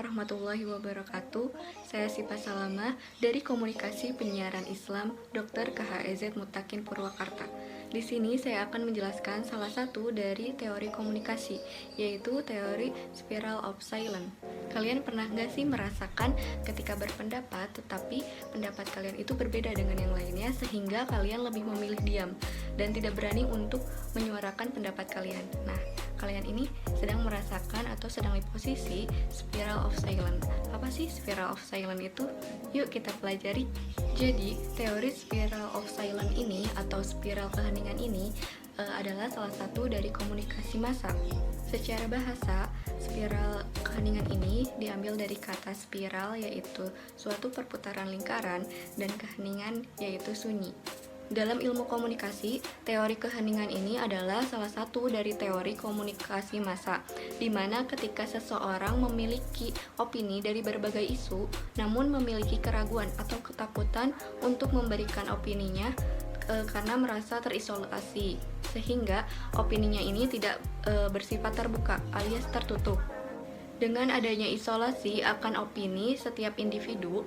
warahmatullahi wabarakatuh. Saya Sipa Salama dari Komunikasi Penyiaran Islam Dr. KHEZ Mutakin Purwakarta. Di sini saya akan menjelaskan salah satu dari teori komunikasi, yaitu teori spiral of silence. Kalian pernah nggak sih merasakan ketika berpendapat, tetapi pendapat kalian itu berbeda dengan yang lainnya, sehingga kalian lebih memilih diam dan tidak berani untuk menyuarakan pendapat kalian? Nah, kalian ini sedang merasakan atau sedang di posisi spiral of silence. Apa sih spiral of silence itu? Yuk kita pelajari. Jadi, teori spiral of silence ini atau spiral keheningan ini adalah salah satu dari komunikasi massa. Secara bahasa, spiral keheningan ini diambil dari kata spiral, yaitu suatu perputaran lingkaran, dan keheningan yaitu sunyi. Dalam ilmu komunikasi, teori keheningan ini adalah salah satu dari teori komunikasi massa, di mana ketika seseorang memiliki opini dari berbagai isu, namun memiliki keraguan atau ketakutan untuk memberikan opininya karena merasa terisolasi, sehingga opininya ini tidak bersifat terbuka alias tertutup. Dengan adanya isolasi akan opini setiap individu,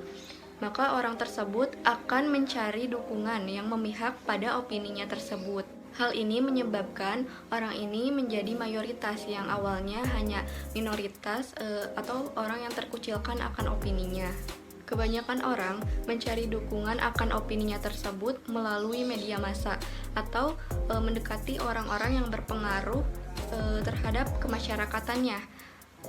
maka orang tersebut akan mencari dukungan yang memihak pada opininya tersebut. Hal ini menyebabkan orang ini menjadi mayoritas yang awalnya hanya minoritas atau orang yang terkucilkan akan opininya. Kebanyakan orang mencari dukungan akan opininya tersebut melalui media massa atau mendekati orang-orang yang berpengaruh terhadap kemasyarakatannya,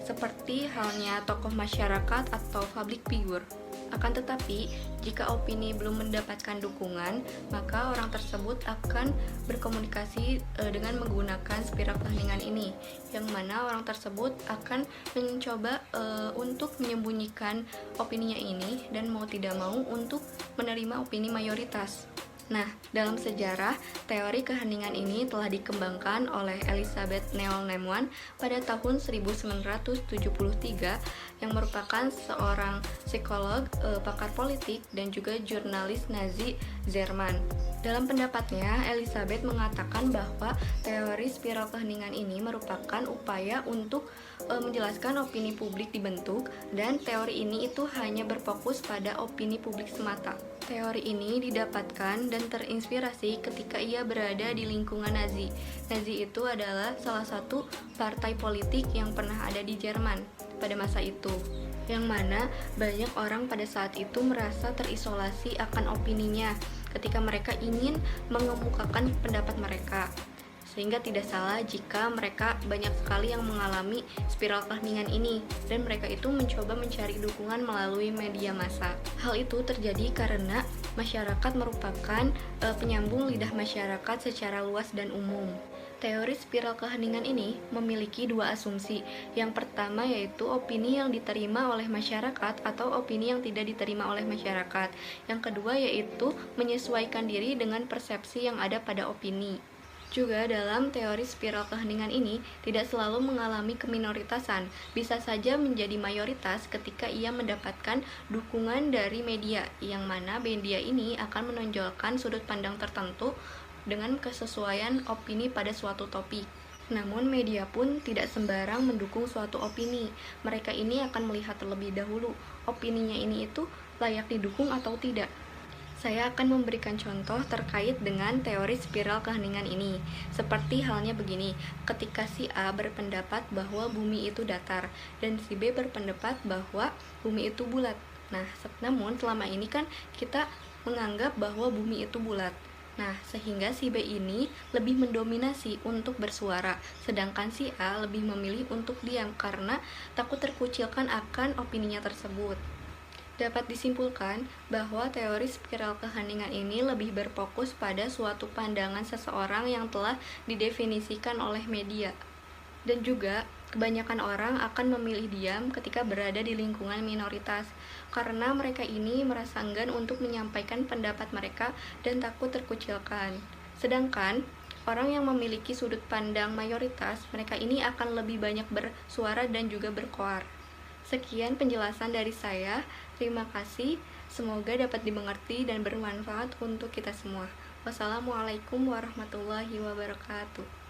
seperti halnya tokoh masyarakat atau public figure. Akan tetapi, jika opini belum mendapatkan dukungan, maka orang tersebut akan berkomunikasi dengan menggunakan spiral keheningan ini, yang mana orang tersebut akan mencoba untuk menyembunyikan opininya ini dan mau tidak mau untuk menerima opini mayoritas. Nah, dalam sejarah, teori keheningan ini telah dikembangkan oleh Elizabeth Neol-Nemoan pada tahun 1973 yang merupakan seorang psikolog, pakar politik, dan juga jurnalis Nazi Jerman. Dalam pendapatnya, Elizabeth mengatakan bahwa teori spiral keheningan ini merupakan upaya untuk menjelaskan opini publik dibentuk, dan teori ini itu hanya berfokus pada opini publik semata. Teori ini didapatkan dan terinspirasi ketika ia berada di lingkungan Nazi. Nazi itu adalah salah satu partai politik yang pernah ada di Jerman pada masa itu, yang mana banyak orang pada saat itu merasa terisolasi akan opininya ketika mereka ingin mengemukakan pendapat mereka. Sehingga tidak salah jika mereka banyak sekali yang mengalami spiral keheningan ini, dan mereka itu mencoba mencari dukungan melalui media massa. Hal itu terjadi karena masyarakat merupakan penyambung lidah masyarakat secara luas dan umum. Teori spiral keheningan ini memiliki dua asumsi. Yang pertama yaitu opini yang diterima oleh masyarakat atau opini yang tidak diterima oleh masyarakat. Yang kedua yaitu menyesuaikan diri dengan persepsi yang ada pada opini. Juga dalam teori spiral keheningan ini tidak selalu mengalami keminoritasan, bisa saja menjadi mayoritas ketika ia mendapatkan dukungan dari media, yang mana media ini akan menonjolkan sudut pandang tertentu dengan kesesuaian opini pada suatu topik. Namun media pun tidak sembarang mendukung suatu opini. Mereka ini akan melihat terlebih dahulu opininya ini itu layak didukung atau tidak. Saya akan memberikan contoh terkait dengan teori spiral keheningan ini. Seperti halnya begini, ketika si A berpendapat bahwa bumi itu datar, dan si B berpendapat bahwa bumi itu bulat. Nah, namun selama ini kan kita menganggap bahwa bumi itu bulat. Nah, sehingga si B ini lebih mendominasi untuk bersuara, sedangkan si A lebih memilih untuk diam karena takut terkucilkan akan opininya tersebut. Dapat disimpulkan bahwa teori spiral keheningan ini lebih berfokus pada suatu pandangan seseorang yang telah didefinisikan oleh media. Dan juga, kebanyakan orang akan memilih diam ketika berada di lingkungan minoritas, karena mereka ini merasa enggan untuk menyampaikan pendapat mereka dan takut terkucilkan. Sedangkan, orang yang memiliki sudut pandang mayoritas, mereka ini akan lebih banyak bersuara dan juga berkoar. Sekian penjelasan dari saya. Terima kasih. Semoga dapat dimengerti dan bermanfaat untuk kita semua. Wassalamualaikum warahmatullahi wabarakatuh.